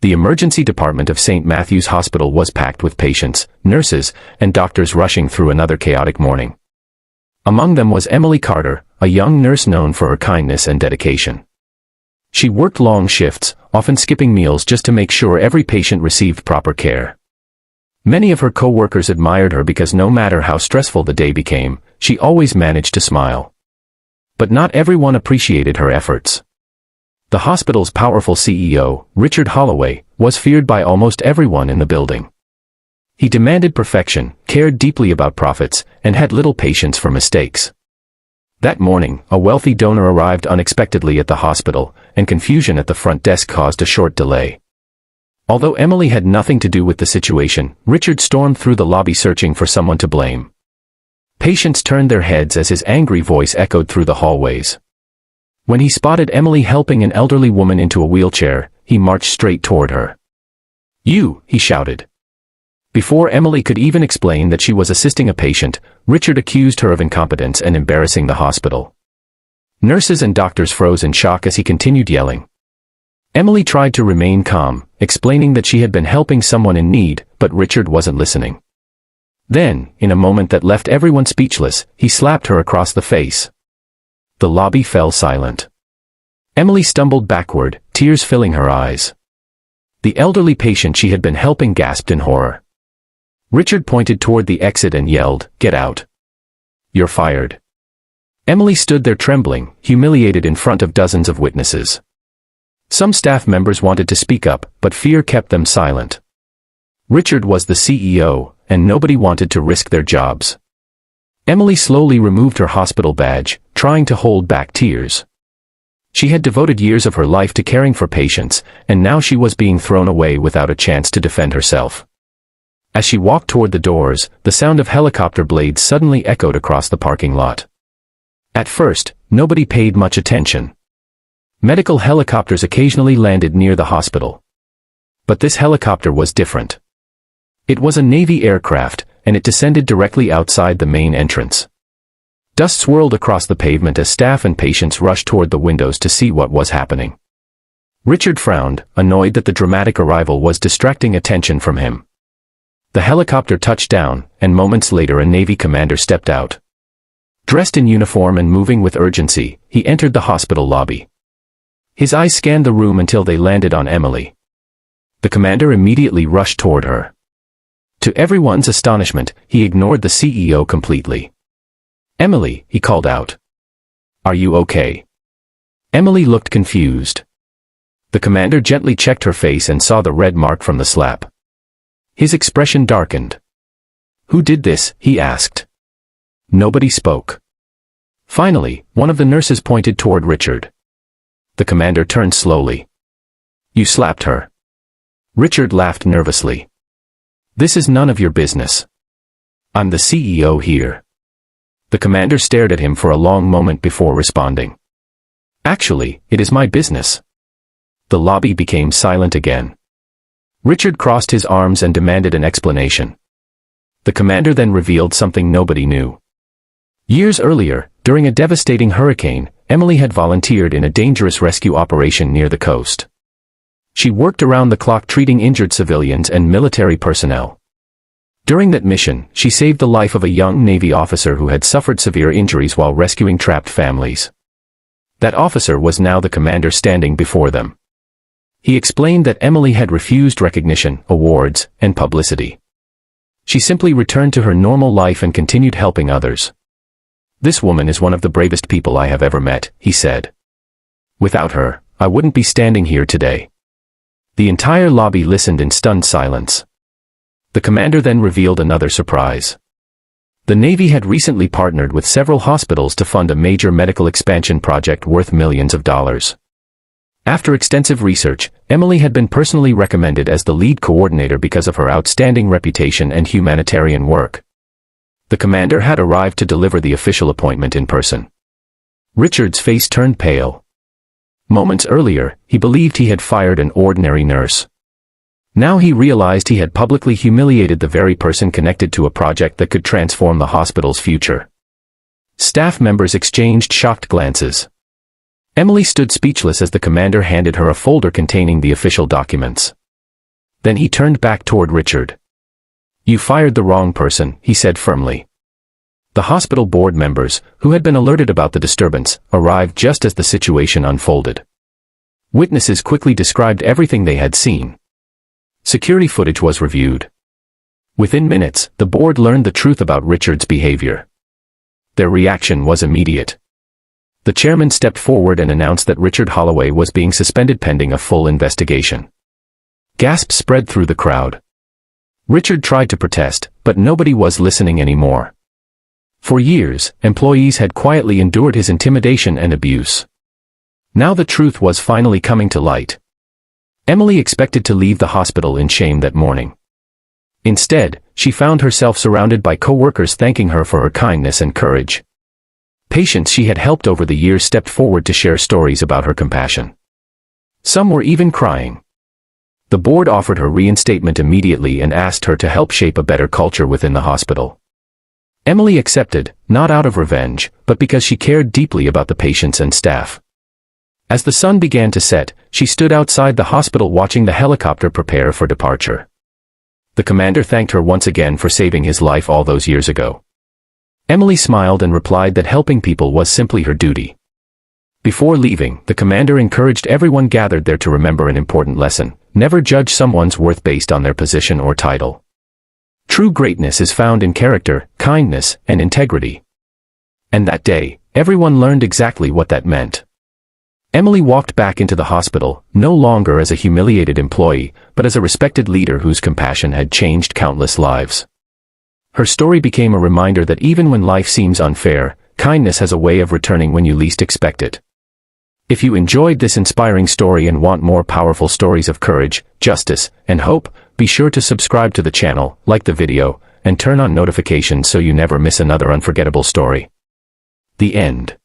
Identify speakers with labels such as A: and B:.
A: The emergency department of St. Matthew's Hospital was packed with patients, nurses, and doctors rushing through another chaotic morning. Among them was Emily Carter, a young nurse known for her kindness and dedication. She worked long shifts, often skipping meals just to make sure every patient received proper care. Many of her co-workers admired her because no matter how stressful the day became, she always managed to smile. But not everyone appreciated her efforts. The hospital's powerful CEO, Richard Holloway, was feared by almost everyone in the building. He demanded perfection, cared deeply about profits, and had little patience for mistakes. That morning, a wealthy donor arrived unexpectedly at the hospital, and confusion at the front desk caused a short delay. Although Emily had nothing to do with the situation, Richard stormed through the lobby searching for someone to blame. Patients turned their heads as his angry voice echoed through the hallways. When he spotted Emily helping an elderly woman into a wheelchair, he marched straight toward her. "You," he shouted. Before Emily could even explain that she was assisting a patient, Richard accused her of incompetence and embarrassing the hospital. Nurses and doctors froze in shock as he continued yelling. Emily tried to remain calm, explaining that she had been helping someone in need, but Richard wasn't listening. Then, in a moment that left everyone speechless, he slapped her across the face. The lobby fell silent. Emily stumbled backward, tears filling her eyes. The elderly patient she had been helping gasped in horror. Richard pointed toward the exit and yelled, "Get out. You're fired." Emily stood there trembling, humiliated in front of dozens of witnesses. Some staff members wanted to speak up, but fear kept them silent. Richard was the CEO, and nobody wanted to risk their jobs. Emily slowly removed her hospital badge, trying to hold back tears. She had devoted years of her life to caring for patients, and now she was being thrown away without a chance to defend herself. As she walked toward the doors, the sound of helicopter blades suddenly echoed across the parking lot. At first, nobody paid much attention. Medical helicopters occasionally landed near the hospital. But this helicopter was different. It was a Navy aircraft, and it descended directly outside the main entrance. Dust swirled across the pavement as staff and patients rushed toward the windows to see what was happening. Richard frowned, annoyed that the dramatic arrival was distracting attention from him. The helicopter touched down, and moments later a Navy commander stepped out. Dressed in uniform and moving with urgency, he entered the hospital lobby. His eyes scanned the room until they landed on Emily. The commander immediately rushed toward her. To everyone's astonishment, he ignored the CEO completely. "Emily," he called out. "Are you okay?" Emily looked confused. The commander gently checked her face and saw the red mark from the slap. His expression darkened. "Who did this?" he asked. Nobody spoke. Finally, one of the nurses pointed toward Richard. The commander turned slowly. "You slapped her." Richard laughed nervously. "This is none of your business. I'm the CEO here." The commander stared at him for a long moment before responding. "Actually, it is my business." The lobby became silent again. Richard crossed his arms and demanded an explanation. The commander then revealed something nobody knew. Years earlier, during a devastating hurricane, Emily had volunteered in a dangerous rescue operation near the coast. She worked around the clock treating injured civilians and military personnel. During that mission, she saved the life of a young Navy officer who had suffered severe injuries while rescuing trapped families. That officer was now the commander standing before them. He explained that Emily had refused recognition, awards, and publicity. She simply returned to her normal life and continued helping others. "This woman is one of the bravest people I have ever met," he said. "Without her, I wouldn't be standing here today." The entire lobby listened in stunned silence. The commander then revealed another surprise. The Navy had recently partnered with several hospitals to fund a major medical expansion project worth millions of dollars. After extensive research, Emily had been personally recommended as the lead coordinator because of her outstanding reputation and humanitarian work. The commander had arrived to deliver the official appointment in person. Richard's face turned pale. Moments earlier, he believed he had fired an ordinary nurse. Now he realized he had publicly humiliated the very person connected to a project that could transform the hospital's future. Staff members exchanged shocked glances. Emily stood speechless as the commander handed her a folder containing the official documents. Then he turned back toward Richard. "You fired the wrong person," he said firmly. The hospital board members, who had been alerted about the disturbance, arrived just as the situation unfolded. Witnesses quickly described everything they had seen. Security footage was reviewed. Within minutes, the board learned the truth about Richard's behavior. Their reaction was immediate. The chairman stepped forward and announced that Richard Holloway was being suspended pending a full investigation. Gasps spread through the crowd. Richard tried to protest, but nobody was listening anymore. For years, employees had quietly endured his intimidation and abuse. Now the truth was finally coming to light. Emily expected to leave the hospital in shame that morning. Instead, she found herself surrounded by co-workers thanking her for her kindness and courage. Patients she had helped over the years stepped forward to share stories about her compassion. Some were even crying. The board offered her reinstatement immediately and asked her to help shape a better culture within the hospital. Emily accepted, not out of revenge, but because she cared deeply about the patients and staff. As the sun began to set, she stood outside the hospital watching the helicopter prepare for departure. The commander thanked her once again for saving his life all those years ago. Emily smiled and replied that helping people was simply her duty. Before leaving, the commander encouraged everyone gathered there to remember an important lesson: never judge someone's worth based on their position or title. True greatness is found in character, kindness, and integrity. And that day, everyone learned exactly what that meant. Emily walked back into the hospital, no longer as a humiliated employee, but as a respected leader whose compassion had changed countless lives. Her story became a reminder that even when life seems unfair, kindness has a way of returning when you least expect it. If you enjoyed this inspiring story and want more powerful stories of courage, justice, and hope, be sure to subscribe to the channel, like the video, and turn on notifications so you never miss another unforgettable story. The end.